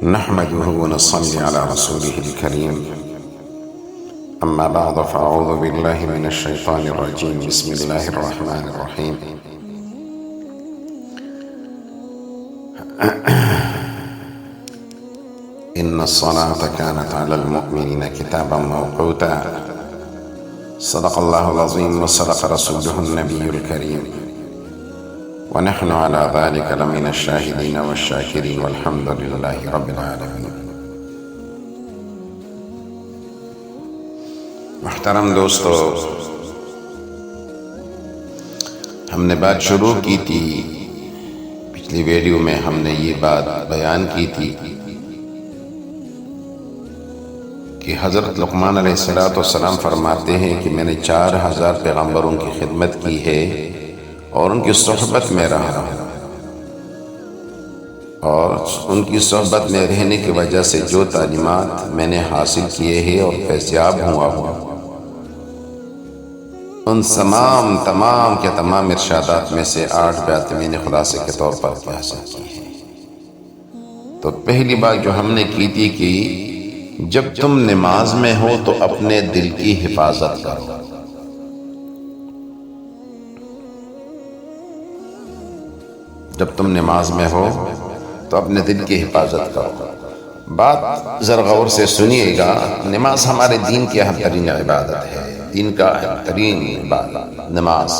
نحمده ونصلي على رسوله الكريم. أما بعد فأعوذ بالله من الشيطان الرجيم. بسم الله الرحمن الرحيم. إن الصلاة كانت على المؤمنين كتابا موقوتا. صدق الله العظيم وصدق رسوله النبي الكريم، ونحن على ذلك لمن الشاهدين والشاكرين والحمد لله رب العالمين. محترم دوستو، ہم نے بات شروع کی تھی، پچھلی ویڈیو میں ہم نے یہ بات بیان کی تھی کہ حضرت لقمان علیہ السلام فرماتے ہیں کہ میں نے 4000 پیغمبروں کی خدمت کی ہے اور ان کی صحبت میں رہا ہوں، اور ان کی صحبت میں رہنے کی وجہ سے جو تعلیمات میں نے حاصل کیے ہیں اور فیضیاب ہوا ہوں، ان تمام کے تمام ارشادات میں سے 8 باتیں میں نے خلاصے کے طور پر حاصل کی ہیں۔ تو پہلی بات جو ہم نے کی تھی کہ جب تم نماز میں ہو تو اپنے دل کی حفاظت کرو۔ جب تم نماز میں ہو تو اپنے دل کی حفاظت کرو۔ بات ذرا غور سے سنیے گا، نماز ہمارے دین کی اہم ترین عبادت ہے، دین کا اہم ترین عبادت نماز۔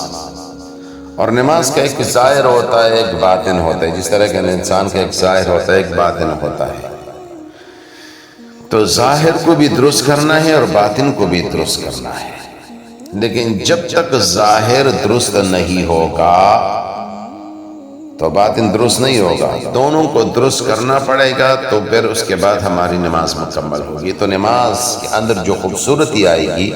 اور نماز کا ایک ظاہر ہوتا ہے، ایک باطن ہوتا ہے، جس طرح کہ انسان کا ایک ظاہر ہوتا ہے، ایک باطن ہوتا ہے۔ تو ظاہر کو بھی درست کرنا ہے اور باطن کو بھی درست کرنا ہے، لیکن جب تک ظاہر درست نہیں ہوگا تو باطن درست نہیں ہوگا، دونوں کو درست کرنا پڑے گا، تو پھر اس کے بعد ہماری نماز مکمل ہوگی۔ تو نماز کے اندر جو خوبصورتی آئے گی،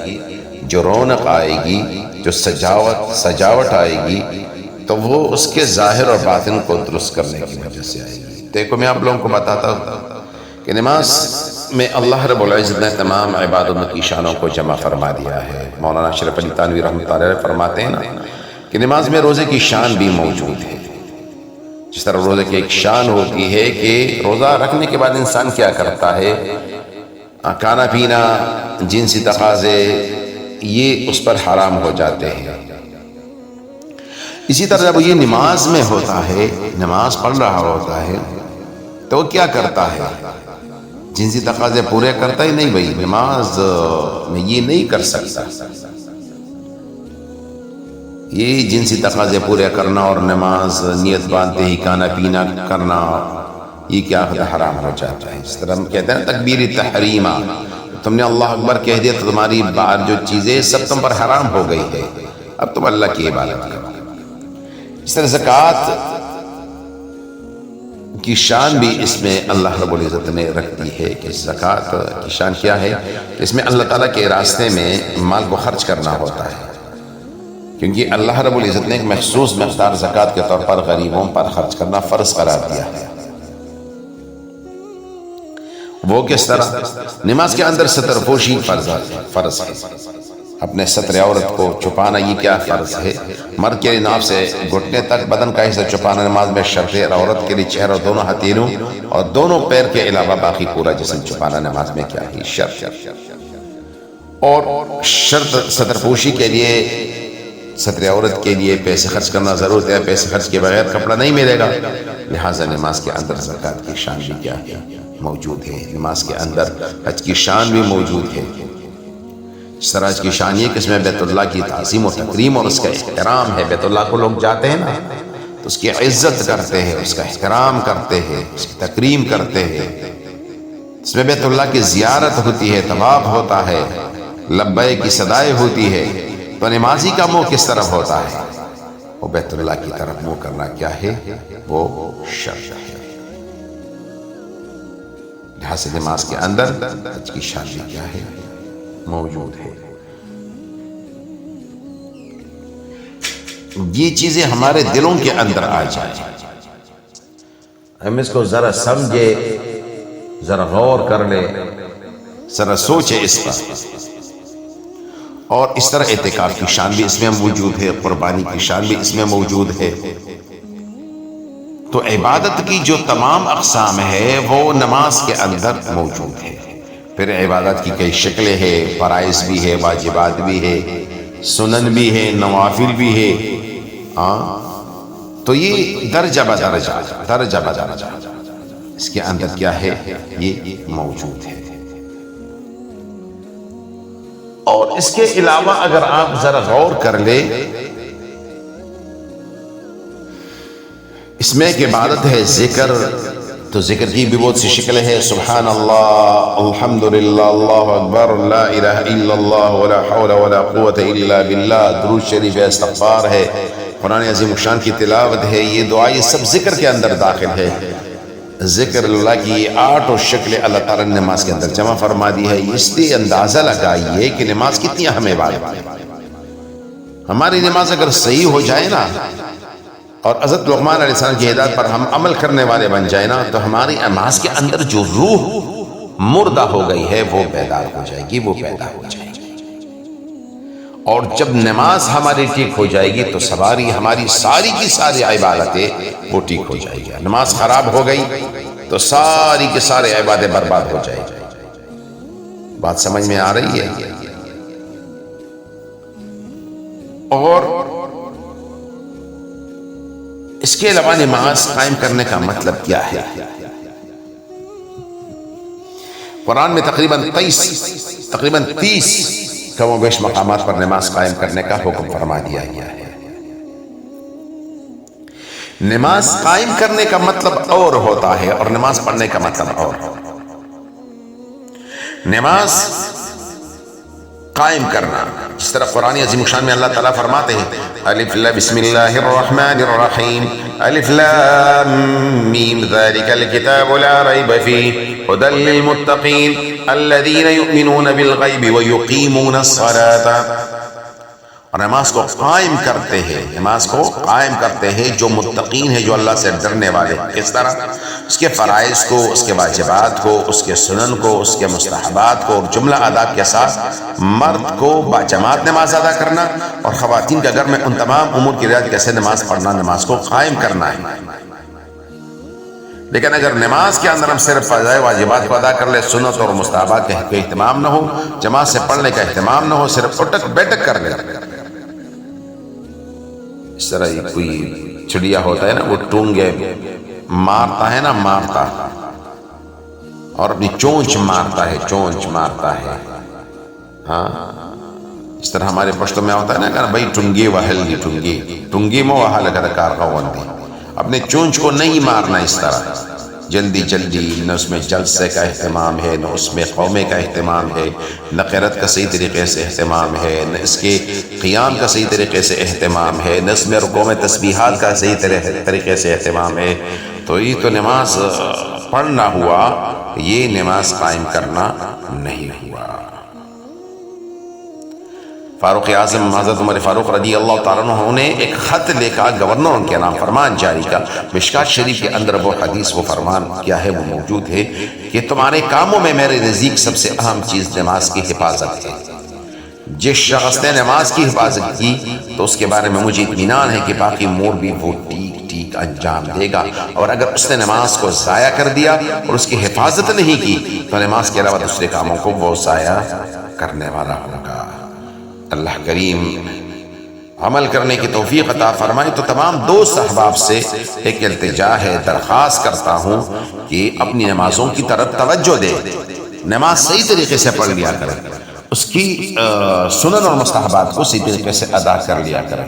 جو رونق آئے گی، جو سجاوٹ آئے گی، تو وہ اس کے ظاہر اور باطن کو درست کرنے کی وجہ سے آئے گی۔ دیکھو، میں آپ لوگوں کو بتاتا ہوں کہ نماز میں اللہ رب العزت نے تمام عبادتوں کی شانوں کو جمع فرما دیا ہے۔ مولانا اشرف علی تھانوی رحمۃ اللہ علیہ فرماتے ہیں نا کہ نماز میں روزے کی شان بھی موجود ہے۔ جس طرح روزے کی ایک شان ہوتی ہے کہ روزہ رکھنے کے بعد انسان کیا کرتا ہے، کھانا پینا، جنسی تقاضے، یہ اس پر حرام ہو جاتے ہیں۔ اسی طرح جب یہ نماز میں ہوتا ہے، نماز پڑھ رہا ہوتا ہے، تو وہ کیا کرتا ہے؟ جنسی تقاضے پورے کرتا ہی نہیں۔ بھائی نماز میں یہ نہیں کر سکتا، یہ جنسی تقاضے پورے کرنا اور نماز نیت باندھتے ہی کھانا پینا کرنا، یہ کیا حرام ہو جاتا ہے۔ اس طرح ہم کہتے ہیں نا تکبیر تحریمہ، تم نے اللہ اکبر کہہ دیا تو تمہاری باہر جو چیزیں سب تم پر حرام ہو گئی ہے، اب تم اللہ کی عبادت کرو۔ اس طرح زکوٰۃ کی شان بھی اس میں اللہ رب العزت نے رکھ دی ہے کہ زکوٰۃ کی شان کیا ہے کہ اس میں اللہ تعالیٰ کے راستے میں مال کو خرچ کرنا ہوتا ہے، کیونکہ اللہ رب العزت نے ایک مخصوص مقدار زکوٰۃ کے طور پر غریبوں پر خرچ کرنا فرض قرار دیا ہے۔ وہ کس طرح؟ نماز کے اندر ستر پوشی فرض ہے، اپنے ستر عورت کو چھپانا، یہ کیا فرض ہے؟ مرد کے لیے ناف سے گھٹنے تک بدن کا حصہ چھپانا نماز میں شرط ہے، اور عورت کے لیے چہرہ، دونوں ہتھیلیوں اور دونوں پیر کے علاوہ باقی پورا جسم چھپانا نماز میں کیا ہے؟ شرط۔ اور شرط ستر پوشی کے لیے، ستر عورت کے لیے پیسے خرچ کرنا ضرورت ہے، پیسے خرچ کے بغیر کپڑا نہیں ملے گا، لہٰذا نماز کے اندر زکوٰۃ کی شان بھی کیا ہے؟ موجود ہے۔ نماز کے اندر حج کی شان بھی موجود ہے۔ اس طرح حج کی شان یہ کہ اس میں بیت اللہ کی تعظیم و تکریم اور اس کا احترام ہے۔ بیت اللہ کو لوگ جاتے ہیں نا تو اس کی عزت کرتے ہیں، اس کا احترام کرتے ہیں، اس کی تکریم کرتے ہیں۔ اس میں بیت اللہ کی زیارت ہوتی ہے، طواف ہوتا ہے، لبیک کی صدائے ہوتی ہے۔ تو نمازی کا منہ کس طرف ہوتا ہے؟ وہ بیت اللہ کی طرف منہ کرنا کیا ہے؟ وہ شرط ہے۔ لہٰذا نماز کے اندر حج کی شان بھی کیا ہے؟ موجود ہے۔ یہ چیزیں ہمارے دلوں کے اندر آ جائیں، ہم اس کو ذرا سمجھے، ذرا غور کر لے، ذرا سوچے اس پر۔ اور اس طرح اعتکاف کی شان بھی اس میں موجود ہے، قربانی کی شان بھی اس میں موجود ہے، تو عبادت کی جو تمام اقسام ہے وہ نماز کے اندر موجود ہے. پھر عبادت کی کئی شکلیں ہیں، فرائض بھی ہے، واجبات بھی ہے، سنن بھی ہے، نوافل بھی ہے. تو یہ درجہ بدرجہ اس کے اندر کیا ہے، یہ موجود ہے. اور اس کے علاوہ اگر آپ ذرا غور کر لیں، اس میں ایک عبادت ہے ذکر. تو ذکر کی بھی بہت سی شکلیں ہیں. سبحان اللہ، الحمدللہ، اللہ اکبر، لا الہ الا اللہ، ولا حول ولا قوت الا باللہ، درود شریف ہے، استغفار ہے، قرآن عظیم الشان کی تلاوت ہے. یہ دعا یہ سب ذکر کے اندر داخل ہے. ذکر اللہ کی 8 شکلیں اللہ تعالیٰ نے نماز کے اندر جمع فرما دی ہے. اس لیے اندازہ لگائیے کہ نماز کتنی اہم عبادت ہے. ہماری نماز اگر صحیح ہو جائے نا، اور حضرت لقمان علیہ السلام کی ہدایت پر ہم عمل کرنے والے بن جائیں نا، تو ہماری نماز کے اندر جو روح مردہ ہو گئی ہے وہ بیدار ہو جائے گی، وہ پیدا ہو جائے گی. اور جب نماز ہماری ٹھیک ہو جائے گی تو ہماری ساری کی ساری عبادتیں وہ ٹھیک ہو جائے گی. نماز خراب ہو گئی تو ساری کی ساری عبادتیں برباد ہو جائے گی. بات سمجھ میں آ رہی ہے؟ اور اس کے علاوہ نماز قائم کرنے کا مطلب کیا ہے؟ قرآن میں تقریباً 30 کم و بیش مقامات پر نماز قائم کرنے کا حکم فرما دیا گیا ہے. نماز قائم کرنے کا مطلب اور ہوتا ہے اور نماز پڑھنے کا مطلب اور. نماز قائم کرنا، جس طرح قرآن عظیم الشان میں اللہ تعالیٰ فرماتے ہیں الف لام بسم اللہ الرحمن الرحیم الف لام میم ذالک الکتاب لا ریب فیہ ھدی للمتقین الذین یؤمنون بالغیب ویقیمون الصلاۃ. اور نماز کو قائم کرتے ہیں جو متقین ہیں، جو اللہ سے ڈرنے والے. کس طرح؟ اس کے فرائض کو، اس کے واجبات کو، اس کے سنن کو، اس کے مستحبات کو، اور جملہ آداب کے ساتھ مرد کو باجماعت نماز ادا کرنا، اور خواتین کے گھر میں ان تمام امور کی رعایت کیسے نماز پڑھنا، نماز کو قائم کرنا ہے. لیکن اگر نماز کے اندر ہم صرف فضائل واجبات کو ادا کر لیں، سنت اور مستحبات کا اہتمام نہ ہو، جماعت سے پڑھنے کا اہتمام نہ ہو، صرف اٹک بیٹک کر لیں. اس طرح کوئی چڑیا ہوتا ہے نا، وہ ٹونگے مارتا ہے نا، اور اپنی چونچ مارتا ہے. ہاں، اس طرح ہمارے پشتوں میں ہوتا ہے نا کہ بھائی ٹنگی وحل ٹنگی مو وحل کار غوندی. اپنے چونچ کو نہیں مارنا اس طرح جلدی. نہ اس میں جلسے کا اہتمام ہے، نہ اس میں قومے کا اہتمام ہے، نہ قرات کا صحیح طریقے سے اہتمام ہے، نہ اس کے قیام کا صحیح طریقے سے اہتمام ہے، نہ اس میں رکوع میں تسبیحات کا صحیح طریقے سے اہتمام ہے. تو یہ تو نماز پڑھنا ہوا، یہ نماز قائم کرنا نہیں ہوا. فاروق اعظم حضرت عمر فاروق رضی اللہ تعالیٰ عنہ نے ایک خط لکھا گورنر کے نام، فرمان جاری کا. مشکات شریف کے اندر وہ حدیث، وہ فرمان کیا ہے، وہ موجود ہے کہ تمہارے کاموں میں میرے نزدیک سب سے اہم چیز نماز کی حفاظت ہے. جس شخص نے نماز کی حفاظت کی تو اس کے بارے میں مجھے اطمینان ہے کہ باقی امور بھی وہ ٹھیک انجام دے گا. اور اگر اس نے نماز کو ضائع کر دیا اور اس کی حفاظت نہیں کی تو نماز کے علاوہ دوسرے کاموں کو وہ ضائع کرنے والا ہوگا. اللہ کریم عمل کرنے کی توفیق عطا فرمائے. تو تمام دوست احباب سے ایک التجا ہے، درخواست کرتا ہوں کہ اپنی نمازوں کی طرف توجہ دے، نماز صحیح طریقے سے پڑھ لیا کریں، اس کی سنن اور مستحبات کو صحیح طریقے سے ادا کر لیا کریں.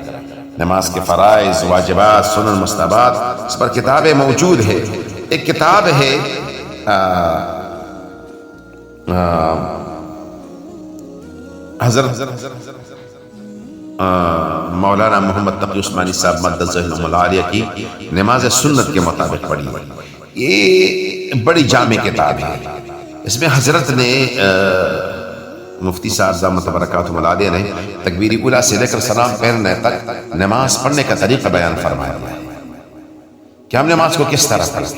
نماز کے فرائض، واجبات، سنن، مستحبات، اس پر کتابیں موجود ہے. ایک کتاب ہے حضرت مولانا محمد تقی عثمانی صاحب مدد ذہنہم العالیہ کی نماز سنت کے مطابق پڑھی. یہ بڑی جامع کتاب ہے. اس میں حضرت نے مفتی صاحب دامت برکاتہم العالیہ نے تکبیر اولیٰ سے لے کر سلام پھیرنے تک نماز پڑھنے کا طریقہ بیان فرمایا ہے کہ ہم نماز کو کس طرح پڑھیں.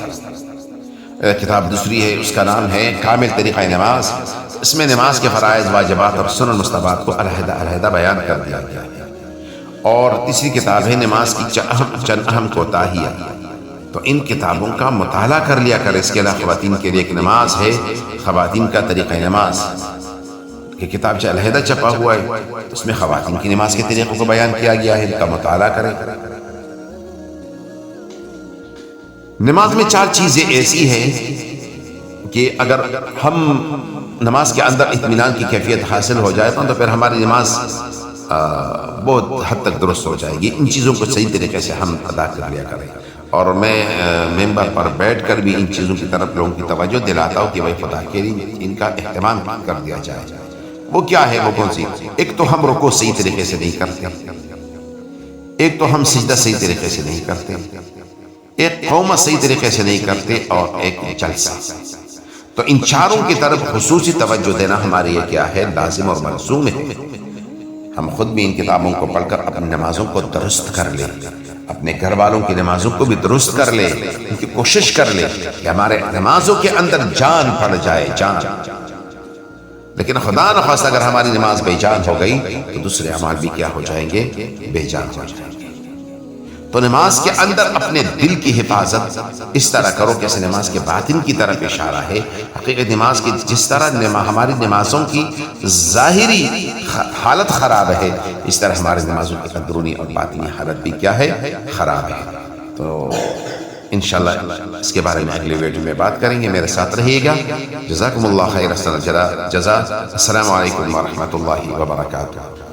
کتاب دوسری ہے، اس کا نام ہے کامل طریقہ نماز. اس میں نماز کے فرائض، واجبات اور سنن مستحبات کو علیحدہ بیان کر دیا گیا ہے. اور تیسری کتاب ہے نماز کی چند اہم کوتاہیاں. تو ان کتابوں کا مطالعہ کر لیا کر. اس کے علاوہ خواتین کے لیے ایک نماز ہے، خواتین کا طریقہ نماز کہ کتاب جو علیحدہ چھپا ہوا ہے، اس میں خواتین کی نماز کے طریقوں کو بیان کیا گیا ہے، ان کا مطالعہ کریں. نماز میں 4 چیزیں ایسی ہیں کہ اگر ہم نماز کے اندر اطمینان کی کیفیت حاصل ہو جائے تو پھر ہماری نماز بہت حد تک درست ہو جائے گی. ان چیزوں کو صحیح طریقے سے ہم ادا کر لیا کریں. اور میں ممبر پر بیٹھ کر بھی ان چیزوں کی طرف لوگوں کی توجہ دلاتا ہوں کہ بھائی خدا کے لیے ان کا اہتمام کر دیا جائے. وہ کیا ہے؟ وہ کون سی؟ ایک تو ہم رکوع صحیح طریقے سے نہیں کرتے، ایک تو ہم سجدہ صحیح طریقے سے نہیں کرتے، ایک قومت صحیح طریقے سے نہیں کرتے، اور ایک جلسہ. تو ان چاروں کی طرف خصوصی توجہ دینا ہمارے لیے کیا ہے؟ لازم اور ملزوم ہے. ہم خود بھی ان کتابوں کو پڑھ کر اپنی نمازوں کو درست کر لیں، اپنے گھر والوں کی نمازوں کو بھی درست کر لیں، ان کی کوشش کر لیں کہ ہمارے نمازوں کے اندر جان پڑ جائے، جان. لیکن خدا نخواستہ اگر ہماری نماز بے جان ہو گئی تو دوسرے اعمال بھی کیا ہو جائیں گے؟ بے جان ہو جائیں گے. تو نماز کے اندر اپنے دل کی حفاظت اس طرح کرو کہ ایسے نماز کے باطن کی طرف اشارہ ہے. حقیقت نماز کی جس طرح ہماری نمازوں کی ظاہری حالت خراب ہے، اس طرح ہماری نمازوں کی اندرونی اور باطنی حالت بھی کیا ہے؟ خراب ہے. تو انشاءاللہ اس کے بارے میں اگلے ویڈیو میں بات کریں گے. میرے ساتھ رہیے گا. جزاکم اللہ خیر. جزا. السلام علیکم ورحمۃ اللہ وبرکاتہ.